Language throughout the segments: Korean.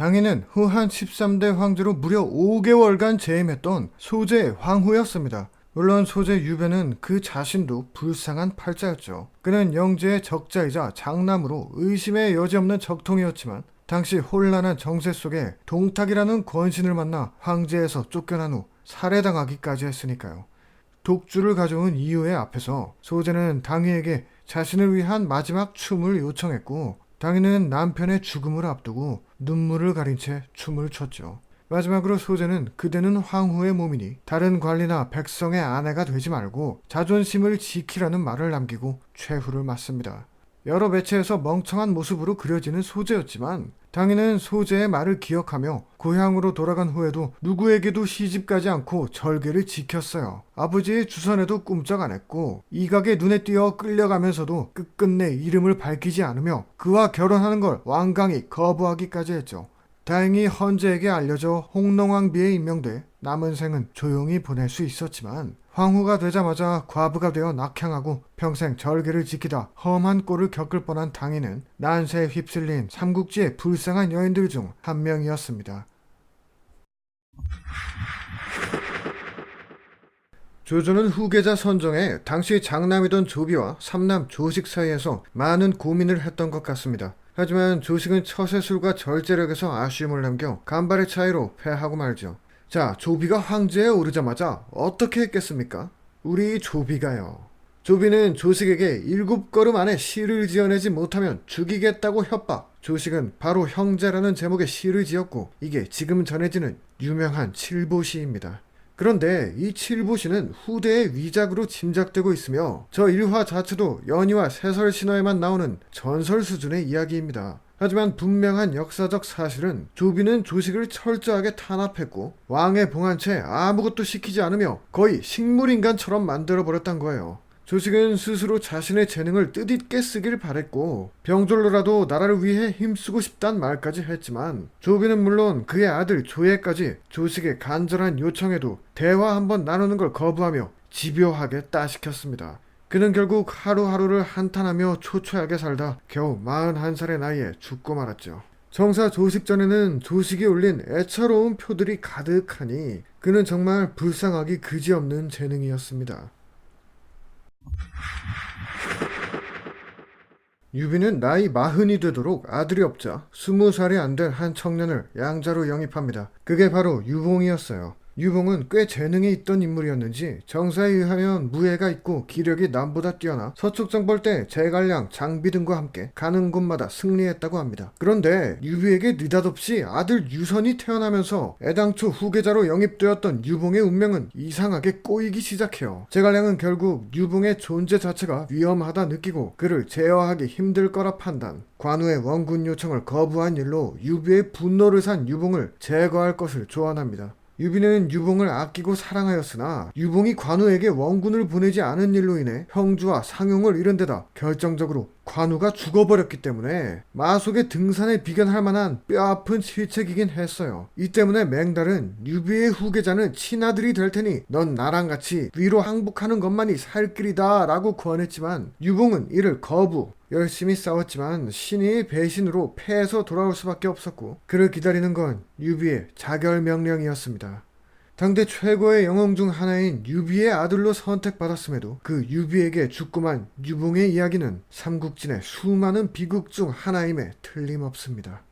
당인은 후한 13대 황제로 무려 5개월간 재임했던 소제 황후였습니다. 물론 소제 유배는 그 자신도 불쌍한 팔자였죠. 그는 영제의 적자이자 장남으로 의심의 여지없는 적통이었지만 당시 혼란한 정세 속에 동탁이라는 권신을 만나 황제에서 쫓겨난 후 살해당하기까지 했으니까요. 독주를 가져온 이유의 앞에서 소제는 당위에게 자신을 위한 마지막 춤을 요청했고 당위는 남편의 죽음을 앞두고 눈물을 가린 채 춤을 췄죠. 마지막으로 소제는 그대는 황후의 몸이니 다른 관리나 백성의 아내가 되지 말고 자존심을 지키라는 말을 남기고 최후를 맞습니다. 여러 매체에서 멍청한 모습으로 그려지는 소제였지만 당인은 소제의 말을 기억하며 고향으로 돌아간 후에도 누구에게도 시집가지 않고 절개를 지켰어요. 아버지의 주선에도 꿈쩍 안 했고 이각의 눈에 띄어 끌려가면서도 끝끝내 이름을 밝히지 않으며 그와 결혼하는 걸 완강히 거부하기까지 했죠. 다행히 헌제에게 알려져 홍농왕비에 임명돼 남은 생은 조용히 보낼 수 있었지만 황후가 되자마자 과부가 되어 낙향하고 평생 절개를 지키다 험한 꼴을 겪을 뻔한 당인은 난세에 휩쓸린 삼국지의 불쌍한 여인들 중 한 명이었습니다. 조조는 후계자 선정에 당시 장남이던 조비와 삼남 조식 사이에서 많은 고민을 했던 것 같습니다. 하지만 조식은 처세술과 절제력에서 아쉬움을 남겨 간발의 차이로 패하고 말죠. 자, 조비가 황제에 오르자마자 어떻게 했겠습니까? 우리 조비가요. 조비는 조식에게 7걸음 안에 시를 지어내지 못하면 죽이겠다고 협박. 조식은 바로 형제라는 제목의 시를 지었고 이게 지금 전해지는 유명한 칠보시입니다. 그런데 이 칠보시는 후대의 위작으로 짐작되고 있으며 저 일화 자체도 연희와 세설 신화에만 나오는 전설 수준의 이야기입니다. 하지만 분명한 역사적 사실은 조비는 조식을 철저하게 탄압했고 왕에 봉한 채 아무것도 시키지 않으며 거의 식물인간처럼 만들어버렸단 거예요. 조식은 스스로 자신의 재능을 뜻있게 쓰길 바랬고 병졸로라도 나라를 위해 힘쓰고 싶단 말까지 했지만 조비는 물론 그의 아들 조예까지 조식의 간절한 요청에도 대화 한번 나누는 걸 거부하며 집요하게 따시켰습니다. 그는 결국 하루하루를 한탄하며 초췌하게 살다 겨우 41살의 나이에 죽고 말았죠. 정사 조식 전에는 조식이 올린 애처로운 표들이 가득하니 그는 정말 불쌍하기 그지없는 재능이었습니다. 유비는 나이 40이 되도록 아들이 없자 20살이 안 된 한 청년을 양자로 영입합니다. 그게 바로 유봉이었어요. 유봉은 꽤 재능이 있던 인물이었는지 정사에 의하면 무예가 있고 기력이 남보다 뛰어나 서축정벌 때 제갈량, 장비 등과 함께 가는 곳마다 승리했다고 합니다. 그런데 유비에게 느닷없이 아들 유선이 태어나면서 애당초 후계자로 영입되었던 유봉의 운명은 이상하게 꼬이기 시작해요. 제갈량은 결국 유봉의 존재 자체가 위험하다 느끼고 그를 제어하기 힘들 거라 판단, 관우의 원군 요청을 거부한 일로 유비의 분노를 산 유봉을 제거할 것을 조언합니다. 유비는 유봉을 아끼고 사랑하였으나 유봉이 관우에게 원군을 보내지 않은 일로 인해 형주와 상용을 잃은 데다 결정적으로 관우가 죽어버렸기 때문에 마속의 등산에 비견할 만한 뼈아픈 실책이긴 했어요. 이 때문에 맹달은 유비의 후계자는 친아들이 될 테니 넌 나랑 같이 위로 항복하는 것만이 살 길이다 라고 권했지만 유봉은 이를 거부. 열심히 싸웠지만 신의의 배신으로 패해서 돌아올 수밖에 없었고 그를 기다리는 건 유비의 자결 명령이었습니다. 당대 최고의 영웅 중 하나인 유비의 아들로 선택받았음에도 그 유비에게 죽고만 유봉의 이야기는 삼국진의 수많은 비극 중 하나임에 틀림없습니다.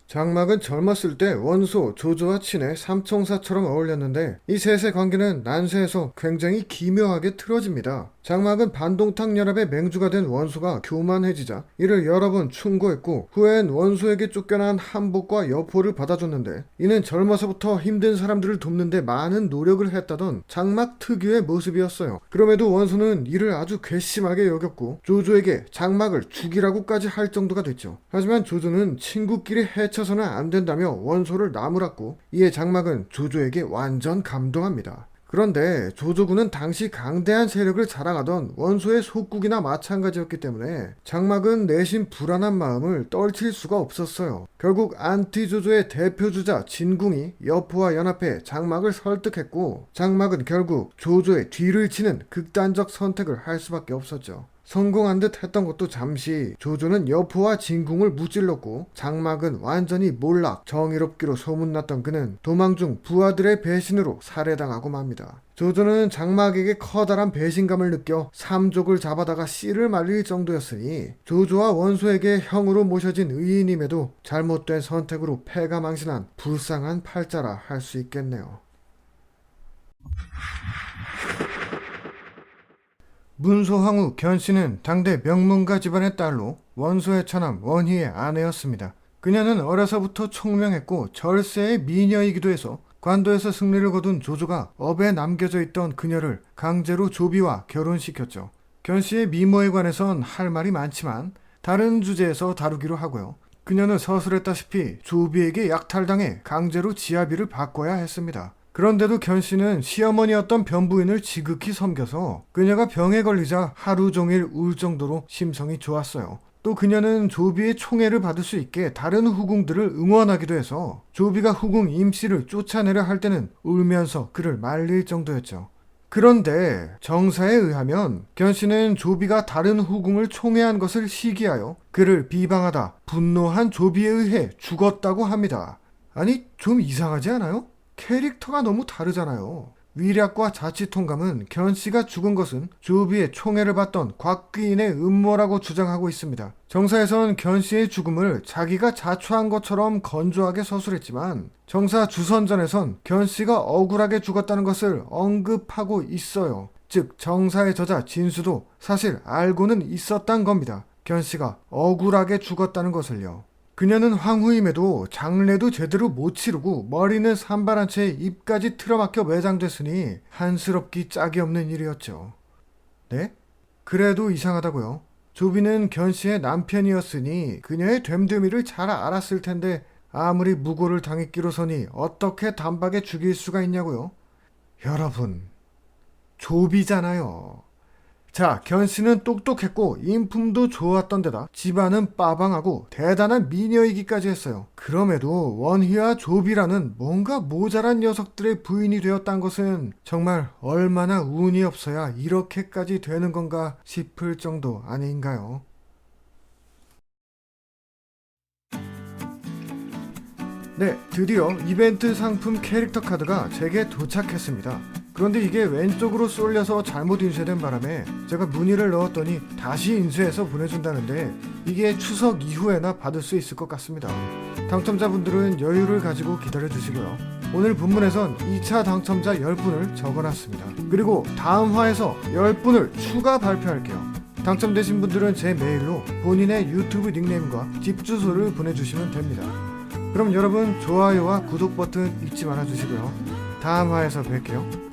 장막은 젊었을 때 원소, 조조와 친해 삼총사처럼 어울렸는데 이 셋의 관계는 난세에서 굉장히 기묘하게 틀어집니다. 장막은 반동탁 연합의 맹주가 된 원소가 교만해지자 이를 여러 번 충고했고 후엔 원소에게 쫓겨난 한복과 여포를 받아줬는데 이는 젊어서부터 힘든 사람들을 돕는데 많은 노력을 했다던 장막 특유의 모습이었어요. 그럼에도 원소는 이를 아주 괘씸하게 여겼고 조조에게 장막을 죽이라고까지 할 정도가 됐죠. 하지만 조조는 친구끼리 해쳐서는 안 된다며 원소를 나무랐고 이에 장막은 조조에게 완전 감동합니다. 그런데 조조군은 당시 강대한 세력을 자랑하던 원소의 속국이나 마찬가지였기 때문에 장막은 내심 불안한 마음을 떨칠 수가 없었어요. 결국 안티조조의 대표주자 진궁이 여포와 연합해 장막을 설득했고 장막은 결국 조조의 뒤를 치는 극단적 선택을 할 수밖에 없었죠. 성공한 듯 했던 것도 잠시 조조는 여포와 진궁을 무찔렀고 장막은 완전히 몰락, 정의롭기로 소문났던 그는 도망 중 부하들의 배신으로 살해당하고 맙니다. 조조는 장막에게 커다란 배신감을 느껴 삼족을 잡아다가 씨를 말릴 정도였으니 조조와 원소에게 형으로 모셔진 의인임에도 잘못된 선택으로 패가 망신한 불쌍한 팔자라 할 수 있겠네요. 문소황후 견씨는 당대 명문가 집안의 딸로 원소의 처남 원희의 아내였습니다. 그녀는 어려서부터 총명했고 절세의 미녀이기도 해서 관도에서 승리를 거둔 조조가 업에 남겨져 있던 그녀를 강제로 조비와 결혼시켰죠. 견씨의 미모에 관해선 할 말이 많지만 다른 주제에서 다루기로 하고요. 그녀는 서술했다시피 조비에게 약탈당해 강제로 지아비를 바꿔야 했습니다. 그런데도 견씨는 시어머니였던 변부인을 지극히 섬겨서 그녀가 병에 걸리자 하루 종일 울 정도로 심성이 좋았어요. 또 그녀는 조비의 총애를 받을 수 있게 다른 후궁들을 응원하기도 해서 조비가 후궁 임씨를 쫓아내려 할 때는 울면서 그를 말릴 정도였죠. 그런데 정사에 의하면 견씨는 조비가 다른 후궁을 총애한 것을 시기하여 그를 비방하다 분노한 조비에 의해 죽었다고 합니다. 아니, 좀 이상하지 않아요? 캐릭터가 너무 다르잖아요. 위략과 자치통감은 견씨가 죽은 것은 조비의 총애를 받던 곽귀인의 음모라고 주장하고 있습니다. 정사에선 견씨의 죽음을 자기가 자초한 것처럼 건조하게 서술했지만 정사 주선전에선 견씨가 억울하게 죽었다는 것을 언급하고 있어요. 즉 정사의 저자 진수도 사실 알고는 있었단 겁니다. 견씨가 억울하게 죽었다는 것을요. 그녀는 황후임에도 장례도 제대로 못 치르고 머리는 산발한 채 입까지 틀어막혀 매장됐으니 한스럽기 짝이 없는 일이었죠. 네? 그래도 이상하다고요. 조비는 견씨의 남편이었으니 그녀의 됨됨이를 잘 알았을 텐데 아무리 무고를 당했기로서니 어떻게 단박에 죽일 수가 있냐고요? 여러분, 조비잖아요. 자, 견씨는 똑똑했고 인품도 좋았던 데다 집안은 빠방하고 대단한 미녀이기까지 했어요. 그럼에도 원희와 조비라는 뭔가 모자란 녀석들의 부인이 되었단 것은 정말 얼마나 운이 없어야 이렇게까지 되는 건가 싶을 정도 아닌가요? 네, 드디어 이벤트 상품 캐릭터 카드가 제게 도착했습니다. 그런데 이게 왼쪽으로 쏠려서 잘못 인쇄된 바람에 제가 문의를 넣었더니 다시 인쇄해서 보내준다는데 이게 추석 이후에나 받을 수 있을 것 같습니다. 당첨자분들은 여유를 가지고 기다려주시고요. 오늘 본문에선 2차 당첨자 10분을 적어놨습니다. 그리고 다음 화에서 10분을 추가 발표할게요. 당첨되신 분들은 제 메일로 본인의 유튜브 닉네임과 집 주소를 보내주시면 됩니다. 그럼 여러분 좋아요와 구독 버튼 잊지 말아주시고요. 다음 화에서 뵐게요.